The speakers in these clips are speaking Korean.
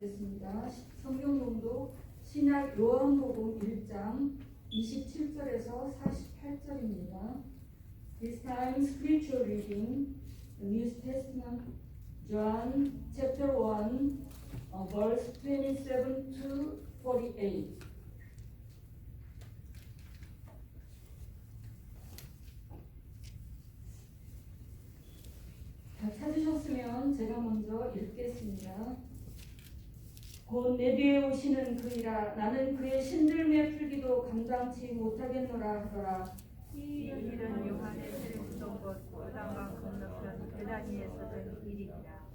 됐습니다. 성경 공독 신약 요한복음 1장 27절에서 48절입니다. This time scripture reading, the New Testament, John chapter 1, verse 27 to 48. 다 찾으셨으면 제가 먼저 읽겠습니다. 곧 내 뒤에 오시는 그이라 나는 그의 신들매 풀기도 감당치 못하겠노라 하더라. 이 일은 요한의 세례 묻은 곳 요단강 건너편 베다니에서 된 일이니라.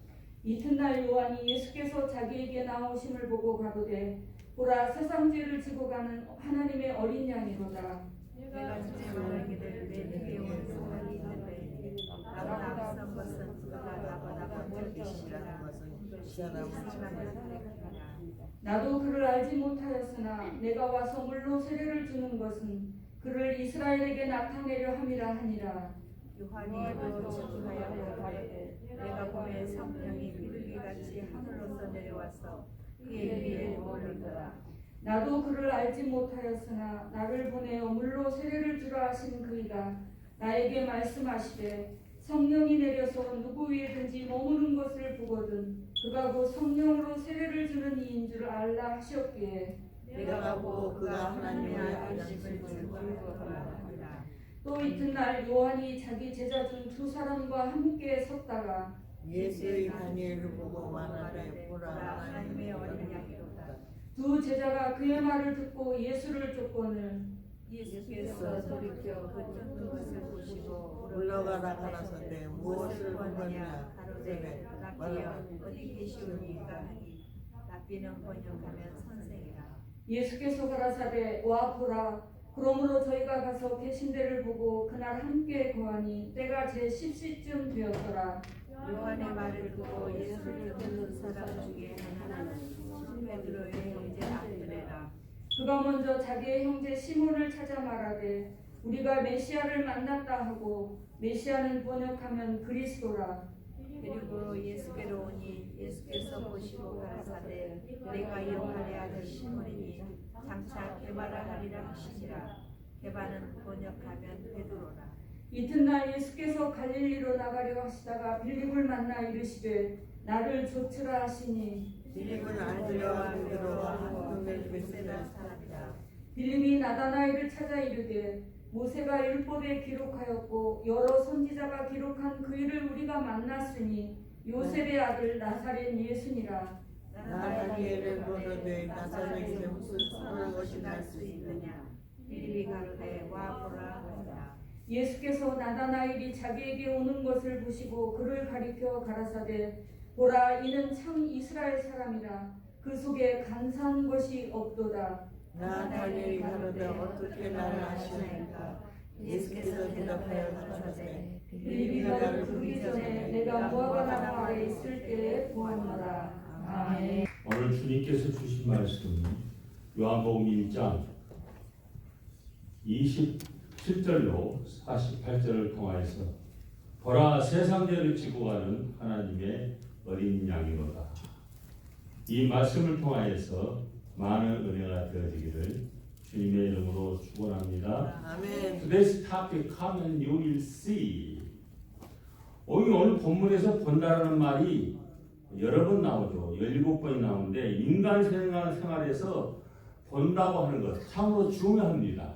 이튿날 요한이 예수께서 자기에게 나오심을 보고 가로되 보라 세상 죄를 지고 가는 하나님의 어린 양이로다. 내가 전에 말하기를 내 뒤에 오는 사람이 있는데 나보다 앞선 것은 그가 나보다 먼저 계시라. 나도 그를 알지 못하였으나 내가 와서 물로 세례를 주는 것은 그를 이스라엘에게 나타내려 함이라 하니라. 요한이 또 증거하여 가로되 내가 보매 성령이 비둘기같이 하늘로서 내려와서 그의 위에 머물더라. 나도 그를 알지 못하였으나 나를 보내어 물로 세례를 주라 하신 그이가 나에게 말씀하시되 성령이 내려서 누구 위에든지 머무는 것을 보거든 그가 곧 성령으로 세례를 주는 이인 줄 알라 하셨기에 내가 보고 그가 하나님의 아들임을 증거하더라. 또 이튿날 요한이 자기 제자 중 두 사람과 함께 섰다가 예수의 다니엘을 보고 말하되 보라 하나님의 어린 양이로다. 두 제자가 그의 말을 듣고 예수를 쫓거늘 예수께서 돌이켜 그 쫓는 것을 보시고 물러가라 가라사대 무엇을 보느냐 가로되 랍비여 어디 계시오니까 하니 랍비는 번역하면 선생이라. 예수께서 가라사대 와 보라. 그러므로 저희가 가서 계신 데를 보고 그날 함께 거하니 때가 제 10시쯤 되었더라. 요한의 말을 듣고 예수를 듣는 사람 중에 하나는 시몬 베드로의 형제 안드레라. 그가 먼저 자기의 형제 시몬을 찾아 말하되 우리가 메시아를 만났다 하고 메시아는 번역하면 그리스도라. 그리고 예수께로 오니 예수께서 보시고 가라사대 내가 요한의 아들 시몬이니 장차 게바라 하리라 하시니라. 게바는 번역하면 베드로라. 이튿날 예수께서 갈릴리로 나가려 하시다가 빌립을 만나 이르시되 나를 좇으라 하시니 빌립은 안드레와 베드로와 한동엘 베세다 베세다 사람이라. 빌립이 나다나엘을 찾아 이르되 모세가 율법에 기록하였고 여러 선지자가 기록한 그 일을 우리가 만났으니 요셉의 아들 나사렛 예수니라. 나다니엘을 보르되 나사렛에 무슨 선한 것이 날 수 있느냐. 빌립이 가로되 와 보라 하니라. 예수께서 나다나엘이 자기에게 오는 것을 보시고 그를 가리켜 가라사대 보라 이는 참 이스라엘 사람이라 그 속에 간사한 것이 없도다. 나다니엘이 가로되 어떻게 나를 아시나이까. 예수께서 대답하여 가라사대 빌립이 나를 부르기 전에 내가 무화과나무 아래 있을 때에 보았노라. 아멘. 오늘 주님께서 주신 말씀은 요한복음 1장 27절로 48절을 통하여서 보라 세상 죄를 지고 가는 하나님의 어린 양이로다. 이 말씀을 통하여서 많은 은혜가 되어지기를 주님의 이름으로 축원합니다. 아멘. Today's topic come and you will see. 오늘 본문에서 본다라는 말이 여러 번 나오죠. 17번이 나오는데 인간 생활에서 본다고 하는 것 참으로 중요합니다.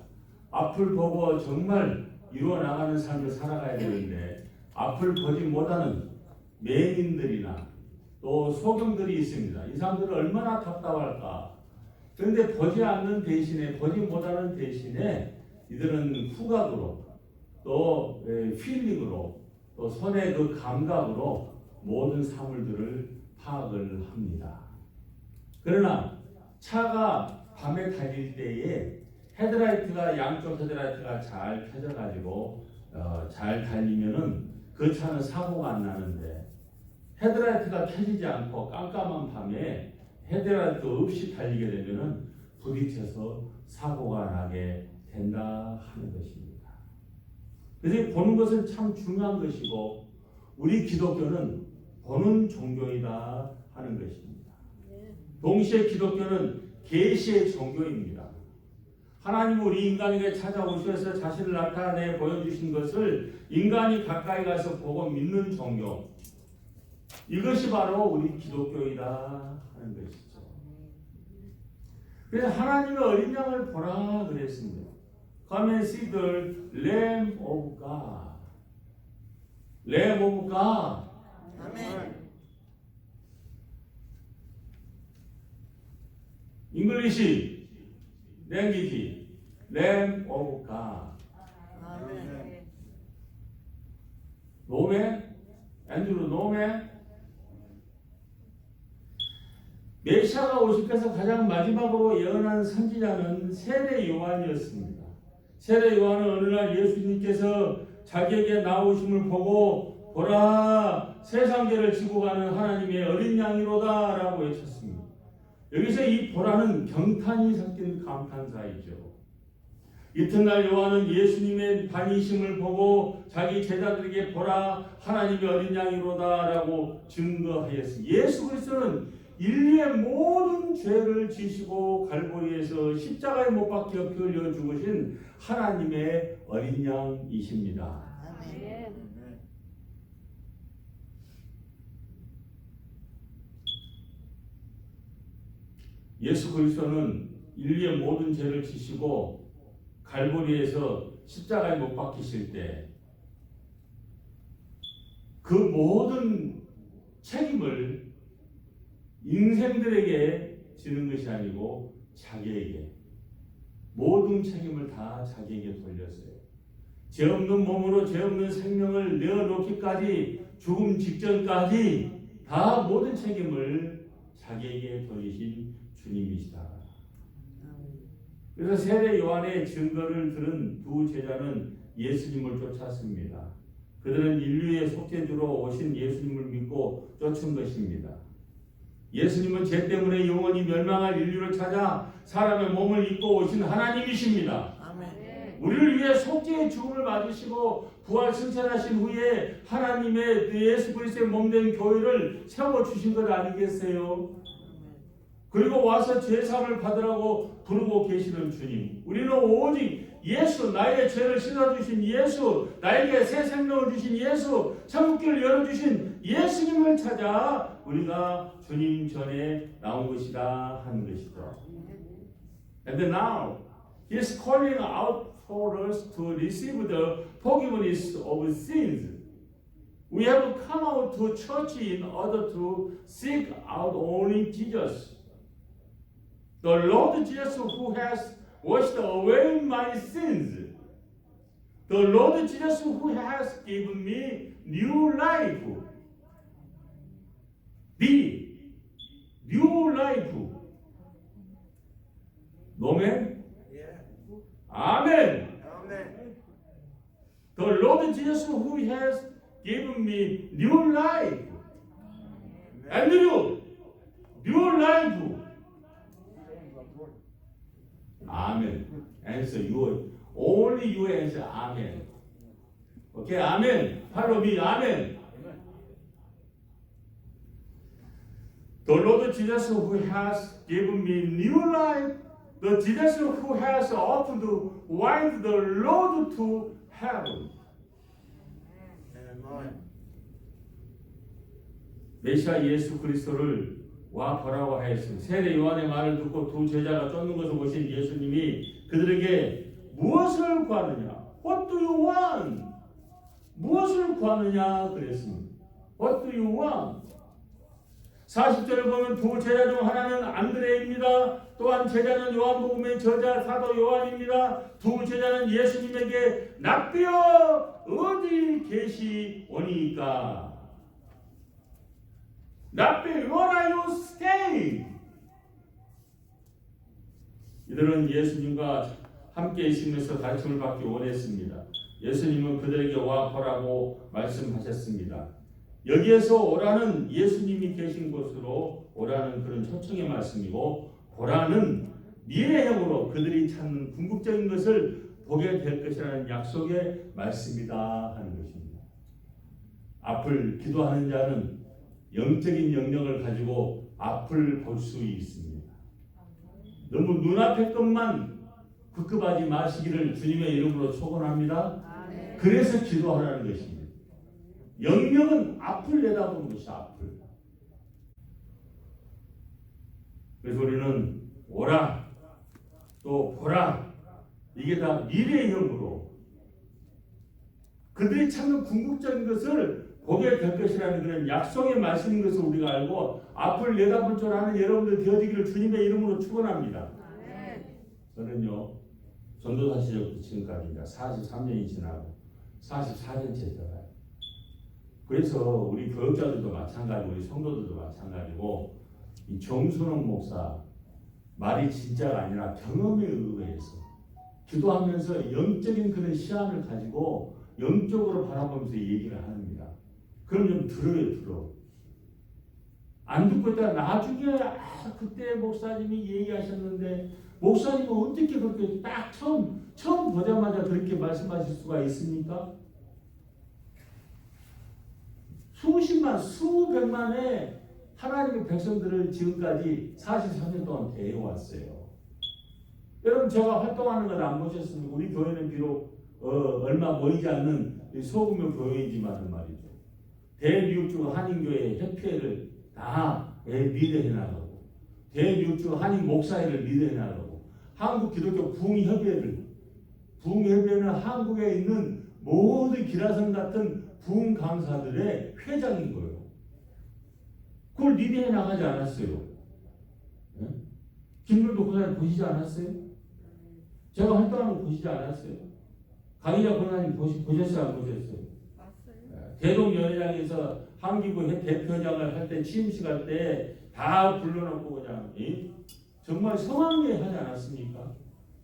앞을 보고 정말 이루어 나가는 삶을 살아가야 되는데 앞을 보지 못하는 맹인들이나 또 소경들이 있습니다. 이 사람들은 얼마나 답답할까. 그런데 보지 않는 대신에 보지 못하는 대신에 이들은 후각으로 또 필링으로 또 손의 그 감각으로 모든 사물들을 파악을 합니다. 그러나 차가 밤에 달릴 때에 헤드라이트가 양쪽 헤드라이트가 잘 켜져가지고 잘 달리면은 그 차는 사고가 안 나는데 헤드라이트가 켜지지 않고 깜깜한 밤에 헤드라이트 없이 달리게 되면은 부딪혀서 사고가 나게 된다 하는 것입니다. 그래서 보는 것은 참 중요한 것이고 우리 기독교는 보는 종교이다 하는 것입니다. 동시에 기독교는 계시의 종교입니다. 하나님은 우리 인간에게 찾아오셔서 자신을 나타내 보여주신 것을 인간이 가까이 가서 보고 믿는 종교. 이것이 바로 우리 기독교이다 하는 것이죠. 그래서 하나님의 어린 양을 보라 그랬습니다. Come and see the Lamb of God. Lamb of God. 아멘. English language, Lamb of God. 아멘. 노메? 앤드루 노메? 메시아가 오실께서 가장 마지막으로 예언한 선지자는 세례 요한이었습니다. 세례 요한은 어느 날 예수님께서 자기에게 나오심을 보고 보라 세상 죄를 지고 가는 하나님의 어린 양이로다 라고 외쳤습니다. 여기서 이 보라는 경탄이 섞인 감탄사이죠. 이튿날 요한은 예수님의 다니심을 보고 자기 제자들에게 보라 하나님의 어린 양이로다 라고 증거하였습니다. 예수 그리스도는 인류의 모든 죄를 지시고 갈보리에서 십자가에 못 박혀 피 흘려 죽으신 하나님의 어린 양이십니다. 아멘. 예수 그리스도는 인류의 모든 죄를 지시고 갈보리에서 십자가에 못 박히실 때 그 모든 책임을 인생들에게 지는 것이 아니고 자기에게 모든 책임을 다 자기에게 돌렸어요. 죄 없는 몸으로 죄 없는 생명을 내어놓기까지 죽음 직전까지 다 모든 책임을 자기에게 돌리신 주님이시다. 그래서 세례 요한의 증거를 들은 두 제자는 예수님을 쫓았습니다. 그들은 인류의 속죄주로 오신 예수님을 믿고 쫓은 것입니다. 예수님은 죄 때문에 영원히 멸망할 인류를 찾아 사람의 몸을 입고 오신 하나님이십니다. 아멘. 우리를 위해 속죄의 죽음을 맞으시고 부활 승천하신 후에 하나님의 예수 그리스도의 몸된 교회를 세워주신 것 아니겠어요? 그리고 와서 죄사함을 받으라고 부르고 계시는 주님. 우리는 오직 예수, 나의 죄를 씻어주신 예수, 나에게 새 생명을 주신 예수, 천국길을 열어주신 예수님을 찾아 우리가 주님 전에 나온 것이다 하는 것이죠. And now, He is calling out for us to receive the forgiveness of sins. We have come out to church in order to seek out only Jesus. The Lord Jesus who has washed away my sins. The Lord Jesus who has given me new life. The new life. Amen? Amen. 아멘. The Lord Jesus who has given me new life. And new life. Amen. Answer your only you answer Amen. Okay, Amen. Follow me, Amen. The Lord Jesus who has given me new life, the Jesus who has opened wide the road to heaven. 아멘. 메시아 예수 그리스도를 와 보라고 하였습니다. 세례 요한의 말을 듣고 두 제자가 쫓는 것을 보신 예수님이 그들에게 무엇을 구하느냐? What do you want? 무엇을 구하느냐 그랬습니다. What do you want? 40절을 보면 두 제자 중 하나는 안드레입니다. 또한 제자는 요한복음의 저자 사도 요한입니다. 두 제자는 예수님에게 랍비여 어디 계시오니까? 랍비 where are you staying? 이들은 예수님과 함께 있으면서 가르침을 받기 원했습니다. 예수님은 그들에게 와 보라고 말씀하셨습니다. 여기에서 오라는 예수님이 계신 곳으로 오라는 그런 초청의 말씀이고, 보라는 미래형으로 그들이 찾는 궁극적인 것을 보게 될 것이라는 약속의 말씀이다 하는 것입니다. 앞을 기도하는 자는 영적인 영역을 가지고 앞을 볼 수 있습니다. 너무 눈앞의 것만 급급하지 마시기를 주님의 이름으로 축원합니다. 그래서 기도하라는 것입니다. 영역은 앞을 내다보는 것이 앞을. 그래서 우리는 오라 또 보라 이게 다 미래형으로 그들이 찾는 궁극적인 것을 보게 될 것이라는 그런 약속의 말씀인 것을 우리가 알고 앞을 내다볼 줄 아는 여러분들 되어지기를 주님의 이름으로 축원합니다. 저는요 전도사 시절부터 지금까지 이제 43년이 지나고 44년째 들어가요. 그래서 우리 교역자들도 마찬가지고 우리 성도들도 마찬가지고 이 정순원 목사 말이 진짜가 아니라 경험에 의해서 기도하면서 영적인 그런 시안을 가지고 영적으로 바라보면서 얘기를 합니다. 그럼 좀 들어요. 안 듣고 있다가 나중에 그때 목사님이 얘기하셨는데 목사님은 어떻게 그렇게 딱 처음 보자마자 그렇게 말씀하실 수가 있습니까? 수십만 수백만의 하나님의 백성들을 지금까지 43년 동안 대해왔어요. 여러분 제가 활동하는 건 안 보셨습니까? 우리 교회는 비록 얼마 모이지 않는 소규모 교회이지만 말이죠. 대미국주 한인교회 협회를 다 리드해 나가고 대미국주 한인 목사회를 리드해 나가고 한국 기독교 부흥협회는 한국에 있는 모든 기라성 같은 부흥 강사들의 회장인 거예요. 그걸 리드해 나가지 않았어요. 네? 김문도 권사님 보시지 않았어요? 제가 활동하는 거 보시지 않았어요? 강희자 권사님 보셨어요? 안 보셨어요? 봤어요. 대동연회장에서 한기구 대표장을 할 때 취임식 할 때 다 불러놓고 그냥 정말 성황리에 하지 않았습니까?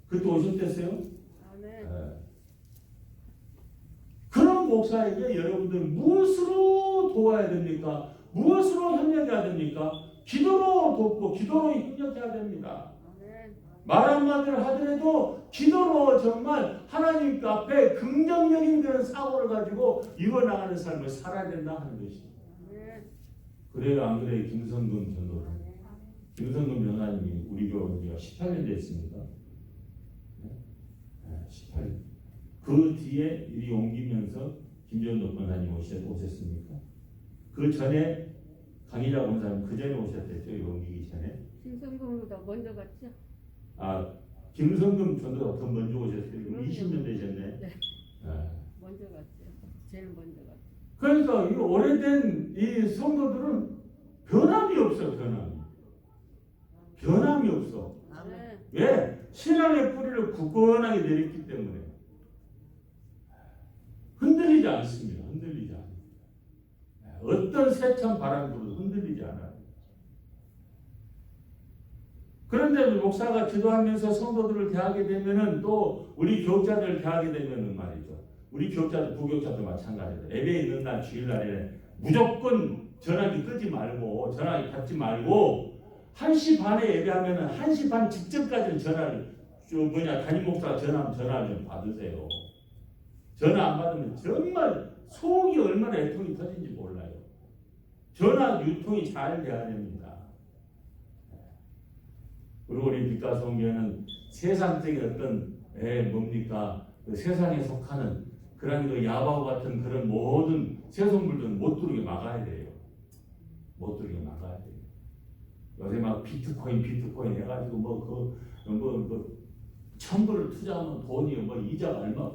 그때 오셨댔어요? 네. 그런 목사에게 여러분들 무엇으로 도와야 됩니까? 무엇으로 협력해야 됩니까? 기도로 돕고 기도로 협력해야 됩니다. 말 한마디를 하더라도 기도로 정말 하나님 앞에 긍정적인 그런 사고를 가지고 이뤄나가는 삶을 살아야 된다 하는 것입니다. 그래요 안 그래요? 김성근 전도사. 김성근 변호사님이 우리 교회가 18년 됐습니다. 18년. 그 뒤에 일이 옮기면서 김전도 변호사님 오셨습니까? 그 전에 강희자 권사님 그 전에 오셨댔죠? 옮기기 전에. 김성근보다 먼저 갔죠? 김성근 전도사 더 먼저 오셨어요. 20년 되셨네. 네. 먼저 갔죠. 제일 먼저 갔죠. 그러니까 이 오래된 이 성도들은 변함이 없어. 변함이 없어. 왜? 신앙의 뿌리를 굳건하게 내렸기 때문에 흔들리지 않습니다. 흔들리지 않아요. 어떤 세찬 바람 불어도 흔들리지 않아요. 그런데 목사가 기도하면서 성도들을 대하게 되면은 또 우리 교육자들을 대하게 되면은 말이죠. 우리 교육자들, 부교육자도 마찬가지예요. 예배 있는 날 주일날에 무조건 전화기 끄지 말고 전화기 받지 말고 1시 반에 예배하면은 1시 반 직전까지는 전화를 담임 목사가 전화를 좀 받으세요. 전화 안 받으면 정말 속이 얼마나 애통이 터진지 몰라요. 전화 유통이 잘 돼야 됩니다. 그리고 우리 빛가성교회는 세상적인 어떤 뭡니까 그 세상에 속하는 그런 그 야바오 같은 그런 모든 세속물들은 못 들어오게 막아야 돼요. 못 들어오게 막아야 돼요. 요새 막 비트코인 해가지고 뭐 천불을 투자하면 돈이 뭐 이자가 얼마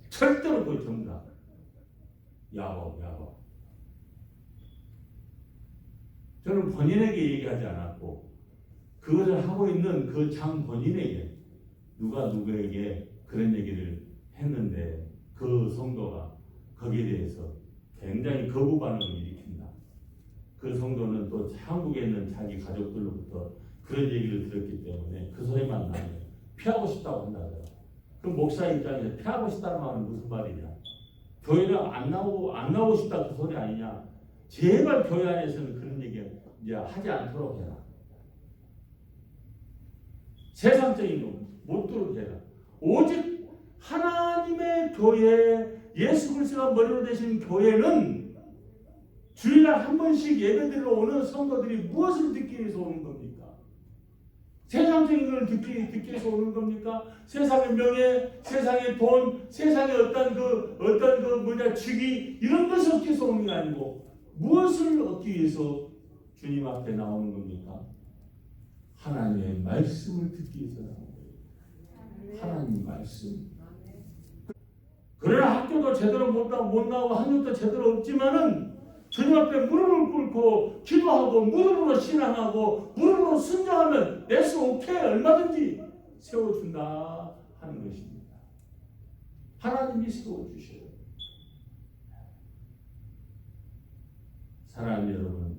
절대로 그거 전부 다 야바오. 저는 본인에게 얘기하지 않았고 그것을 하고 있는 그 장 본인에게 누가 누구에게 그런 얘기를 했는데 그 성도가 거기에 대해서 굉장히 거부 반응을 일으킨다. 그 성도는 또 한국에 있는 자기 가족들로부터 그런 얘기를 들었기 때문에 그 소리만 나면 피하고 싶다고 한다더라. 그럼 목사 입장에서 피하고 싶다는 말은 무슨 말이냐? 교회를 안 나오고 싶다 그 소리 아니냐? 제발 교회 안에서는 그런 얘기 이제 하지 않도록 해라. 세상적인 거 못 들어도 해라. 오직 하나님의 교회, 예수 그리스도가 머리로 되신 교회는 주일날 한 번씩 예배드리러 오는 성도들이 무엇을 듣기 위해서 오는 겁니까? 세상적인 걸 듣기 위해서 오는 겁니까? 세상의 명예, 세상의 돈, 세상의 어떤 직위 이런 것을 얻기 위해서 오는 게 아니고 무엇을 얻기 위해서 주님 앞에 나오는 겁니까? 하나님의 말씀을 듣기 위해서 나오는 거예요. 하나님 말씀. 그러나 학교도 제대로 못 나오고 학력도 제대로 없지만은 주님 앞에 무릎을 꿇고 기도하고 무릎으로 신앙하고 무릎으로 순종하면 예수 오케이 얼마든지 세워준다 하는 것입니다. 하나님이 세워주셔요. 사랑하는 여러분,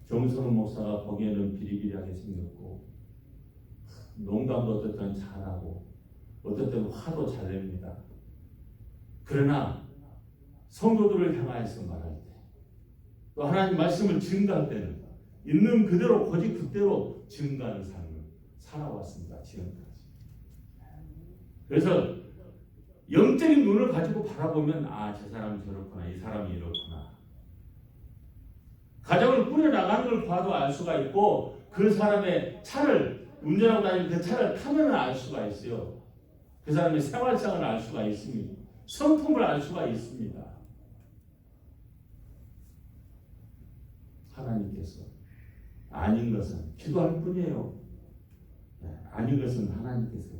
정성훈 목사가 보기에는 비리비리하게 생겼고 농담도 어떨 때는 잘하고 어떨 때는 화도 잘 냅니다. 그러나 성도들을 향하여서 말할 때 또 하나님 말씀을 증거할 때는 있는 그대로 고집 그대로 증거하는 삶을 살아왔습니다. 지금까지. 그래서 영적인 눈을 가지고 바라보면 저 사람이 저렇구나, 이 사람이 이렇구나. 가정을 꾸려나가는 걸 봐도 알 수가 있고 그 사람의 차를 운전하고 다니는 그 차를 타면 알 수가 있어요. 그 사람의 생활상을 알 수가 있습니다. 성품을 알 수가 있습니다. 하나님께서 아닌 것은 기도할 뿐이에요. 아닌 것은 하나님께서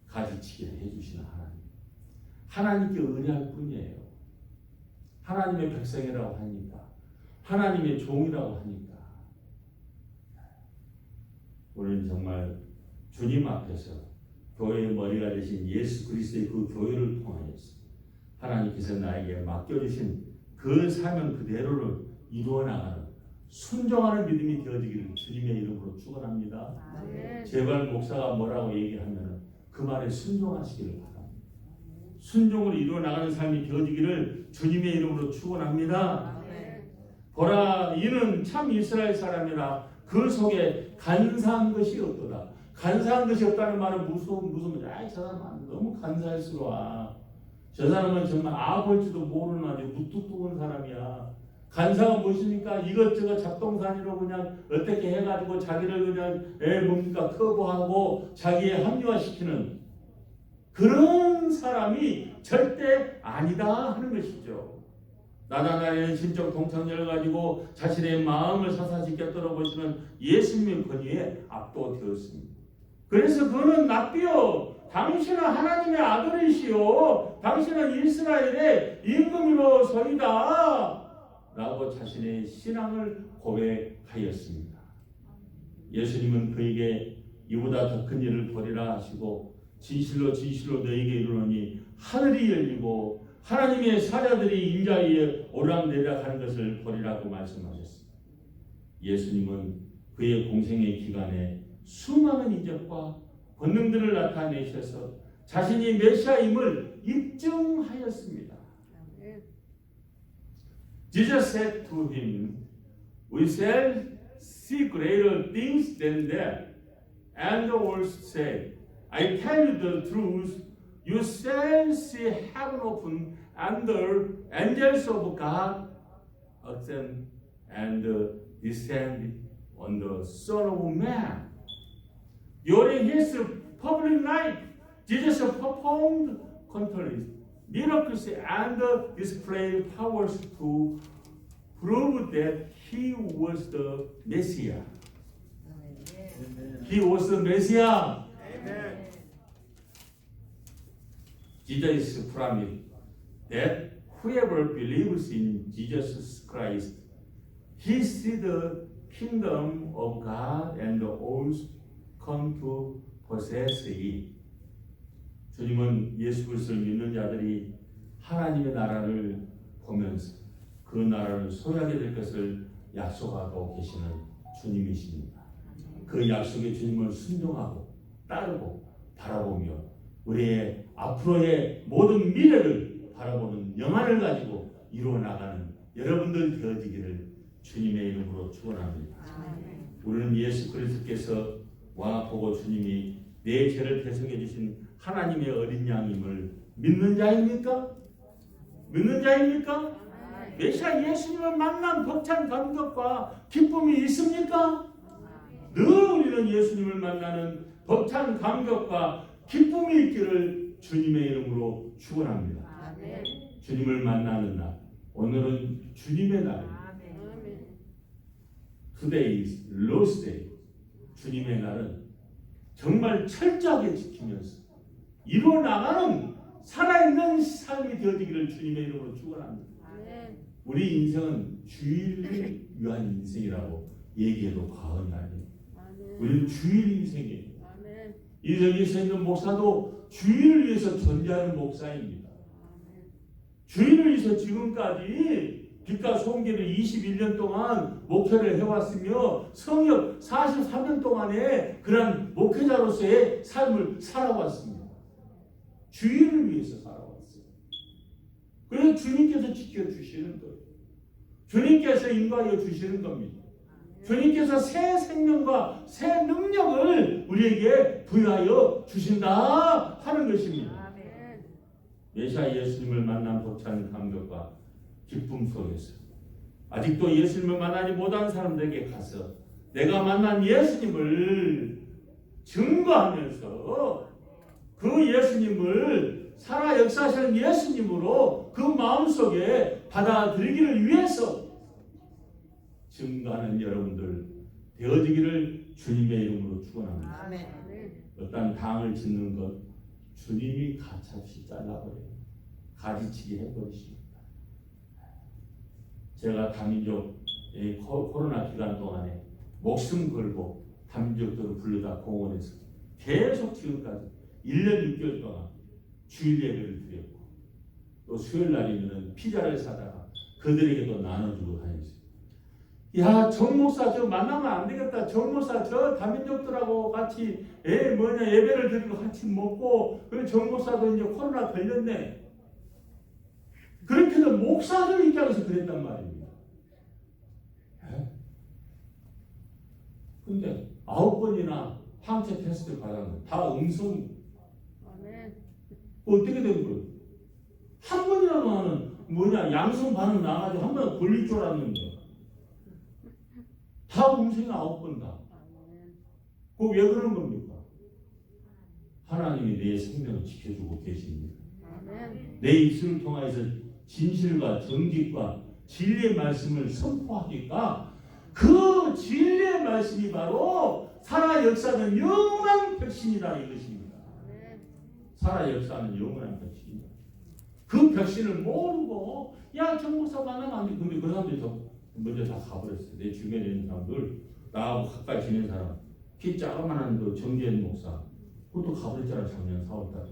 가지치기를 해주시는 하나님. 하나님께 의뢰할 뿐이에요. 하나님의 백성이라고 하니까, 하나님의 종이라고 하니까. 우리는 정말 주님 앞에서 교회의 머리가 되신 예수 그리스도의 그 교회를 통하여서 하나님께서 나에게 맡겨주신 그 사명 그대로를 이루어 나가는 순종하는 믿음이 되어지기를 주님의 이름으로 축원합니다. 제발 목사가 뭐라고 얘기하면 그 말에 순종하시기를 바랍니다. 순종으로 이루어 나가는 삶이 되어지기를 주님의 이름으로 축원합니다. 보라, 이는 참 이스라엘 사람이라 그 속에 간사한 것이 없도다. 간사한 것이 없다는 말은 무슨 저 사람 너무 간사할수록 저 사람은 정말 볼지도 모르는 아주 무뚝뚝한 사람이야. 간사가 무엇입니까? 이것저것 잡동사니로 그냥 어떻게 해가지고 자기를 그냥 커버하고 자기에 합리화시키는 그런 사람이 절대 아니다 하는 것이죠. 나다나의 신적 동창력을 가지고 자신의 마음을 사사시켰도록 보시는 예수님의 권위에 압도되었습니다. 그래서 그는 납비요, 당신은 하나님의 아들이시요, 당신은 이스라엘의 임금으로서이다 라고 자신의 신앙을 고백하였습니다. 예수님은 그에게 이보다 더 큰 일을 벌이라 하시고 진실로 진실로 너에게 이르노니 하늘이 열리고 하나님의 사자들이 인자 위에 오락내리락하는 것을 보리라고 말씀하셨습니다. 예수님은 그의 공생의 기간에 수많은 이적과 권능들을 나타내셔서 자신이 메시아임을 입증하였습니다. Jesus said to him, "We shall see greater things than that." And also said, "I tell you the truth, you shall see heaven open and the angels of God ascend and descend on the Son of Man." During his public life, Jesus performed countless miracles and displayed powers to prove that he was the Messiah. He was the Messiah. Jesus promised that whoever believes in Jesus Christ, he see the kingdom of God and all come to possess it. 주님은 예수 그리스도를 믿는 자들이 하나님의 나라를 보면서 그 나라를 소유하게 될 것을 약속하고 계시는 주님이십니다. 그 약속의 주님을 순종하고 따르고 바라보며 우리의 앞으로의 모든 미래를 바라보는 영안을 가지고 이루어 나가는 여러분들 되어지기를 주님의 이름으로 축원합니다. 우리는 예수 그리스도께서 와 보고 주님이 내 죄를 대속해 주신 하나님의 어린 양임을 믿는 자입니까? 믿는 자입니까? 메시아 예수님을 만난 벅찬 감격과 기쁨이 있습니까? 늘 우리는 예수님을 만나는 벅찬 감격과 기쁨이 있기를 주님의 이름으로 축원합니다. 주님을 만나는 날, 오늘은 주님의 날입니다. Today is Lord's Day. 주님의 날은 정말 철저하게 지키면서 이루어나가는 살아있는 삶이 되어지기를 주님의 이름으로 축원합니다. 우리 인생은 주일을 위한 인생이라고 얘기해도 과언이 아니에요. 우리는 주일 인생이에요. 이정희에 있는 목사도 주일을 위해서 존재하는 목사입니다. 주일을 위해서 지금까지 빛과 소음교를 21년 동안 목회를 해왔으며 성역 43년 동안의 그런 목회자로서의 삶을 살아왔습니다. 주일을 위해서 살아왔어요. 그래서 주님께서 지켜주시는 거예요. 주님께서 인도하여 주시는 겁니다. 주님께서 새 생명과 새 능력을 우리에게 부여하여 주신다 하는 것입니다. 메시아 예수님을 만난 벅찬 감격과 기쁨 속에서 아직도 예수님을 만나지 못한 사람들에게 가서 내가 만난 예수님을 증거하면서 그 예수님을 살아 역사하시는 예수님으로 그 마음속에 받아들이기를 위해서 증거하는 여러분들 되어지기를 주님의 이름으로 축원합니다. 어떤 당을 짓는 것 주님이 가차없이 잘라버려요. 가지치기 해버리십니다. 제가 다민족 코로나 기간 동안에 목숨 걸고 다민족들을 불러다 공원에서 계속 지금까지 1년 6개월 동안 주일 예배를 드렸고 또 수요일 날이면 피자를 사다가 그들에게도 나눠주고 다녔어요. 야, 정 목사 저 만나면 안 되겠다. 정 목사 저 다민족들하고 같이 예배를 드리고 같이 먹고 그리고 정 목사도 이제 코로나 걸렸네. 그렇게도 목사들 입장에서 그랬단 말입니다. 근데 9번이나 항체 테스트 받았는데 다 음성. 어떻게 된 거예요? 한 번이라도 나는 양성 반응 나가지고 한 번 걸릴 줄 알았는데 다 음성이 9번 다. 그거 왜 그런 겁니까? 하나님이 내 생명을 지켜주고 계십니다. 내 입술을 통해서 진실과 정직과 진리의 말씀을 선포하니까 그 진리의 말씀이 바로 살아 역사는 영원한 백신이다 이것입니다. 살아 역사는 영원한 백신이다. 그 백신을 모르고 야 정목사 만나면 안 돼. 근데 그 사람들이 먼저 다 가버렸어요. 내 주변에 있는 사람들 나하고 가까이 지낸 사람 키 작아만한 그 정재현 목사 그것도 가버렸잖아. 작년 4월달에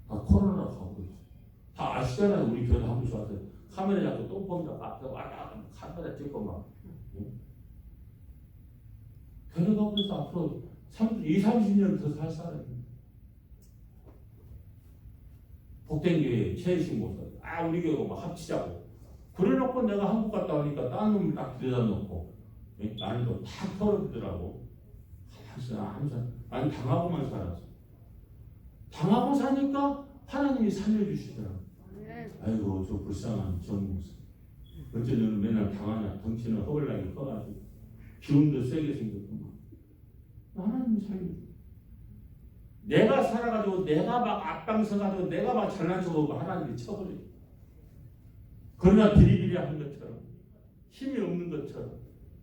다 코로나 가버렸어. 다 아시잖아요. 우리 교회 한 번씩 와서 카메라 잡고 똥 봅니다. 앞에 와라 카메라 찍고 막 교회 가버려서 앞으로 20-30년 더 살 사람입니다. 복된교회 최혜식 목사 우리 교회 막 합치자고 그래놓고 내가 한국 갔다 오니까 딴 놈을 딱 들여다 놓고 나는 또 탁 털어주더라고. 항상 아니 당하고만 살았어. 당하고 사니까 하나님이 살려주시더라고. 아이고 저 불쌍한 전 목사 어째 너는 맨날 당하냐. 덩치는 허벌나게 커가지고 기운도 세게 생겼구만. 하나님이 살려줘. 내가 살아가지고 내가 막 앞장서가지고 내가 막 잘난 척하고 하나님이 쳐버려. 그러나 비리비리한 것처럼 힘이 없는 것처럼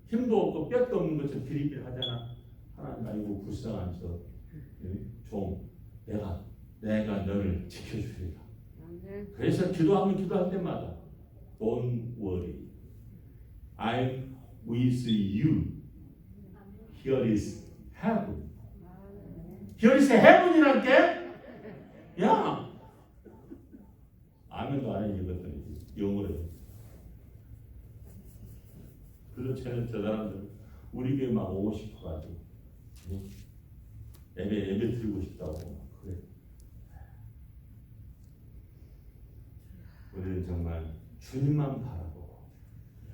힘도 없고 뼈도 없는 것처럼 비리비리하잖아. 하나님 아이고 불쌍한 종 내가 너를 지켜주리라. 그래서 기도할 때마다 Don't worry, I'm with you. Here is heaven. Here is heaven이란 게 야 아멘도 안 해 이것들이 영어로 해. 그래서 저 사람들 우리 교회 막 오고 싶어가지고 예배 드리고 싶다고 그래. 우리는 정말 주님만 바라보고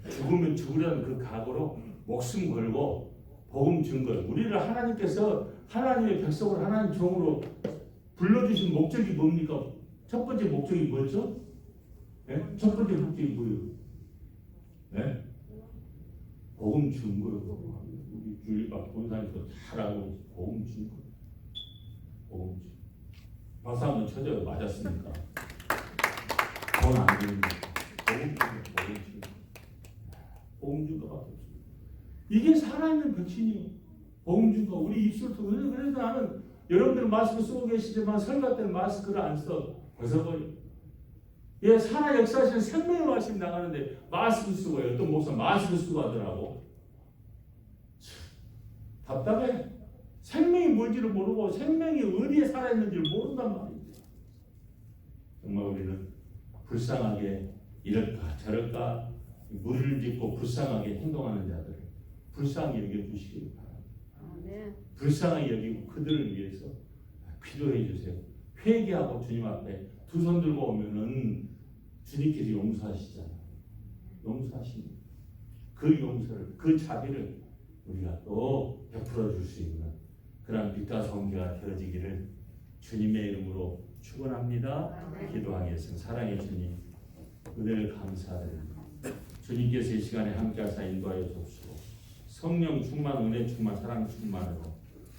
죽으면 죽으라는 그 각오로 목숨 걸고 복음 증거. 우리를 하나님께서 하나님의 백성으로 하나님 종으로 불러주신 목적이 뭡니까? 첫 번째 목적이 뭐죠? 예? 첫 번째 목적이 뭐예요? 예? 복음 준 거예요. 우리 주일과 본사님도 잘하고 복음 준 거예요. 복음 준. 박수 한번 쳐줘요. 맞았습니까? 돈안 드는 거. 복음 준 거밖에 없어요. 이게 살아있는 백신이에요. 복음 준 거. 우리 입술 통해서. 그래서 나는 여러분들은 마스크 쓰고 계시지만 설교 때는 마스크를 안 써. 벗어버려. 예, 살아 역사하시는 생명의 말씀 나가는데 마스크 쓰고 해요. 어떤 목사 마스크 쓰고 하더라고. 답답해. 생명이 뭔지를 모르고 생명이 어디에 살아있는지를 모른단 말이에요. 정말 우리는 불쌍하게 이럴까 저럴까 무리를 짓고 불쌍하게 행동하는 자들을 불쌍히 여겨주시기 바랍니다. 불쌍하게 여기고 그들을 위해서 기도해 주세요. 회개하고 주님 앞에 두 손 들고 오면은 주님께서 용서하시잖아요. 용서하십니다. 그 용서를, 그 자비를 우리가 또 베풀어 줄 수 있는 그런 빛과 성교가 되어지기를 주님의 이름으로 축원합니다. 기도하겠습니다. 사랑의 주님, 은혜를 감사드립니다. 주님께서 이 시간에 함께하사 인도하여 주옵시고 성령 충만, 은혜 충만, 사랑 충만으로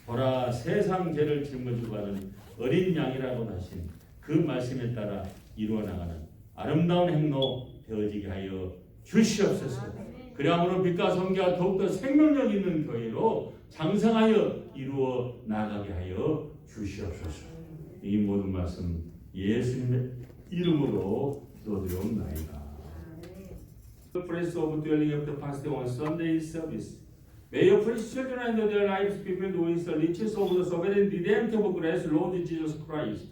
보라 세상 죄를 짊어지고 가는 어린 양이라고 하신 그 말씀에 따라 이루어 나가는 아름다운 행로 되어지게 하여 주시옵소서. 그리함으로 빛과 성교가 더욱더 생명력 있는 교회로 장성하여 이루어 나가게 하여 주시옵소서. 이 모든 말씀 예수님의 이름으로 기도드리옵나이다. The place of dwelling of the pastor on Sunday service. May your precious children and their lives be filled with the riches of the sovereign redemptive grace, Lord Jesus Christ.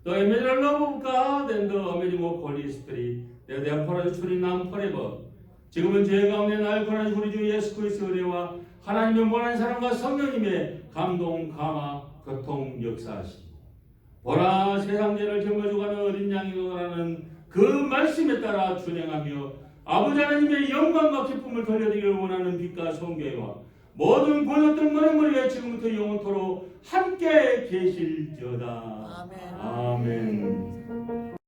The immeasurable love of God and the amazing of Holy Spirit, they therefore are truly now forever. 지금은 죄 가운데 날 권하신 우리 주 예수 그리스도의 은혜와 하나님의 무한한 사랑과 성령님의 감동, 감화, 교통, 역사하시니 보라 세상 죄를 짊어지고 가는 어린 양이라는 그 말씀에 따라 준행하며 아버지 하나님의 영광과 기쁨을 돌려드리기를 원하는 빛과 성교회와 모든 보셨던 머리머리에 지금부터 영원토록 함께 계실지어다. 아멘. 아멘.